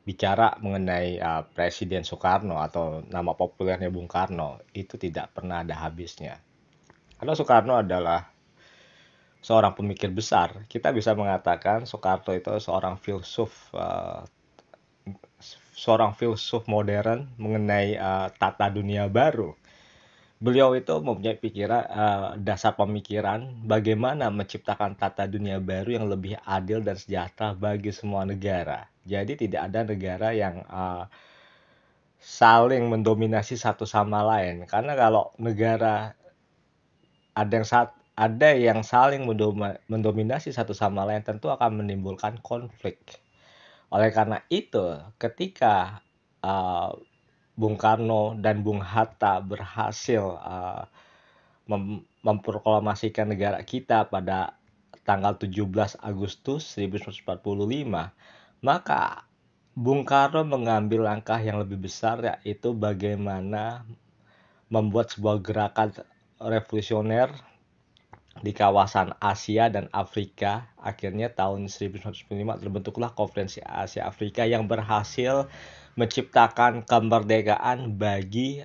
bicara mengenai Presiden Soekarno atau nama populernya Bung Karno itu tidak pernah ada habisnya. Karena Soekarno adalah seorang pemikir besar. Kita bisa mengatakan Soekarno itu seorang filsuf modern mengenai tata dunia baru. Beliau itu mempunyai dasar pemikiran bagaimana menciptakan tata dunia baru yang lebih adil dan sejahtera bagi semua negara. Jadi tidak ada negara yang saling mendominasi satu sama lain. Karena kalau negara ada yang saling mendominasi satu sama lain, tentu akan menimbulkan konflik. Oleh karena itu, ketika uh, Bung Karno dan Bung Hatta berhasil memproklamasikan negara kita pada tanggal 17 Agustus 1945, maka Bung Karno mengambil langkah yang lebih besar, yaitu bagaimana membuat sebuah gerakan revolusioner di kawasan Asia dan Afrika. Akhirnya tahun 1945 terbentuklah Konferensi Asia Afrika yang berhasil menciptakan kemerdekaan bagi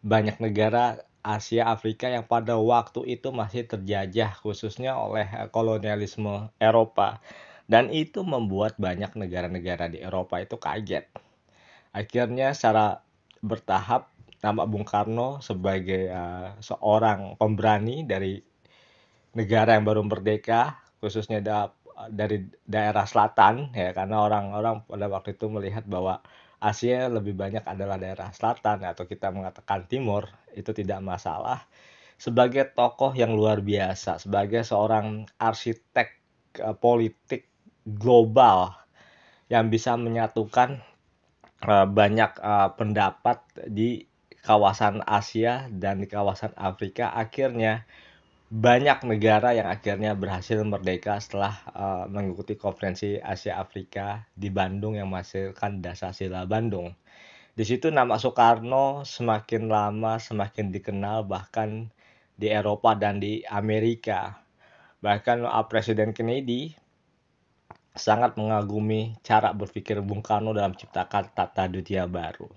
banyak negara Asia Afrika yang pada waktu itu masih terjajah khususnya oleh kolonialisme Eropa, dan itu membuat banyak negara-negara di Eropa itu kaget. Akhirnya secara bertahap nama Bung Karno sebagai seorang pemberani dari negara yang baru merdeka, khususnya dari daerah selatan, ya, karena orang-orang pada waktu itu melihat bahwa Asia lebih banyak adalah daerah selatan atau kita mengatakan timur, itu tidak masalah. Sebagai tokoh yang luar biasa, sebagai seorang arsitek politik global yang bisa menyatukan banyak pendapat di kawasan Asia dan di kawasan Afrika, akhirnya banyak negara yang akhirnya berhasil merdeka setelah mengikuti konferensi Asia Afrika di Bandung yang menghasilkan Dasar-Sila Bandung. Di situ nama Soekarno semakin lama semakin dikenal bahkan di Eropa dan di Amerika. Bahkan Presiden Kennedy sangat mengagumi cara berpikir Bung Karno dalam menciptakan tata dunia baru.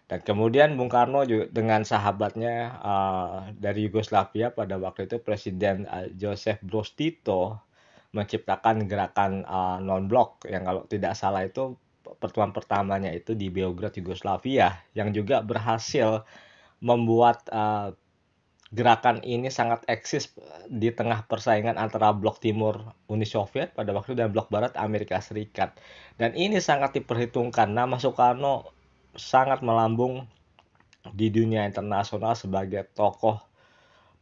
Dan kemudian Bung Karno juga dengan sahabatnya dari Yugoslavia pada waktu itu Presiden Joseph Broz Tito menciptakan gerakan non-blok yang kalau tidak salah itu pertemuan pertamanya itu di Beograd, Yugoslavia, yang juga berhasil membuat gerakan ini sangat eksis di tengah persaingan antara blok timur Uni Soviet pada waktu dan blok barat Amerika Serikat. Dan ini sangat diperhitungkan. Nama Soekarno sangat melambung di dunia internasional sebagai tokoh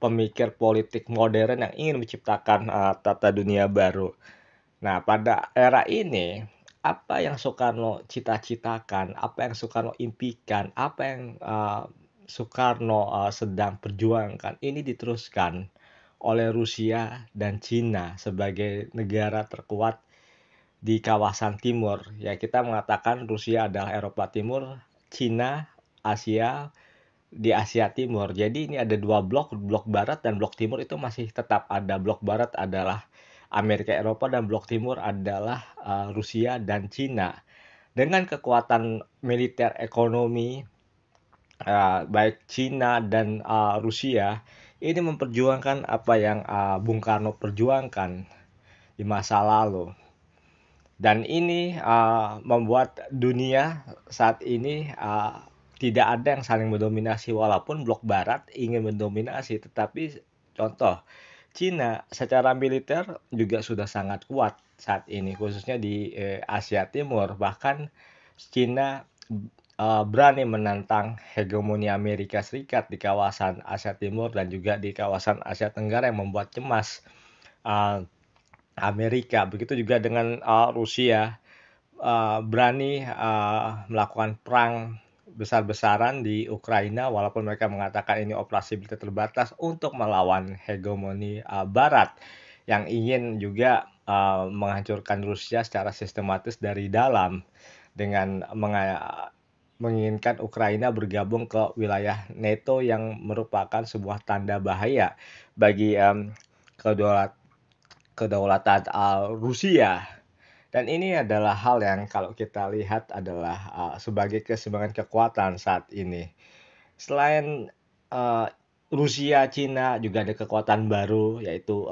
pemikir politik modern yang ingin menciptakan tata dunia baru. Nah, pada era ini, apa yang Soekarno cita-citakan, apa yang Soekarno impikan, apa yang Soekarno sedang perjuangkan, ini diteruskan oleh Rusia dan Cina sebagai negara terkuat di kawasan timur. Ya, kita mengatakan Rusia adalah Eropa Timur, Cina, Asia, di Asia Timur. Jadi ini ada dua blok, blok barat dan blok timur itu masih tetap ada. Blok barat adalah Amerika Eropa dan blok timur adalah Rusia dan Cina. Dengan kekuatan militer ekonomi baik Cina dan Rusia ini memperjuangkan apa yang Bung Karno perjuangkan di masa lalu. Dan ini membuat dunia saat ini tidak ada yang saling mendominasi walaupun blok barat ingin mendominasi, tetapi contoh Cina secara militer juga sudah sangat kuat saat ini khususnya di Asia Timur. Bahkan Cina berani menantang hegemoni Amerika Serikat di kawasan Asia Timur dan juga di kawasan Asia Tenggara yang membuat cemas Amerika. Begitu juga dengan Rusia berani melakukan perang besar-besaran di Ukraina walaupun mereka mengatakan ini operasi militer terbatas untuk melawan hegemoni Barat yang ingin juga menghancurkan Rusia secara sistematis dari dalam dengan menginginkan Ukraina bergabung ke wilayah NATO yang merupakan sebuah tanda bahaya bagi kedaulatan Rusia. Dan ini adalah hal yang kalau kita lihat adalah, sebagai keseimbangan kekuatan saat ini. Selain, eee, Rusia, Cina juga ada kekuatan baru yaitu,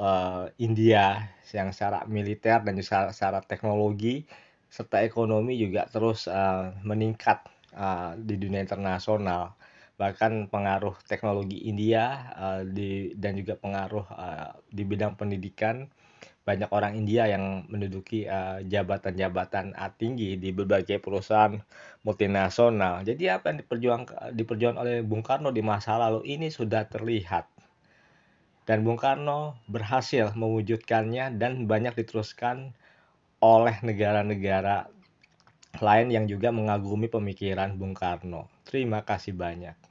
India yang secara militer dan juga secara teknologi serta ekonomi juga terus, meningkat, di dunia internasional. Bahkan pengaruh teknologi India, dan juga pengaruh, di bidang pendidikan, banyak orang India yang menduduki, jabatan-jabatan, tinggi di berbagai perusahaan multinasional. Jadi apa yang diperjuangkan oleh Bung Karno di masa lalu ini sudah terlihat dan Bung Karno berhasil mewujudkannya dan banyak diteruskan oleh negara-negara lain yang juga mengagumi pemikiran Bung Karno. Terima kasih banyak.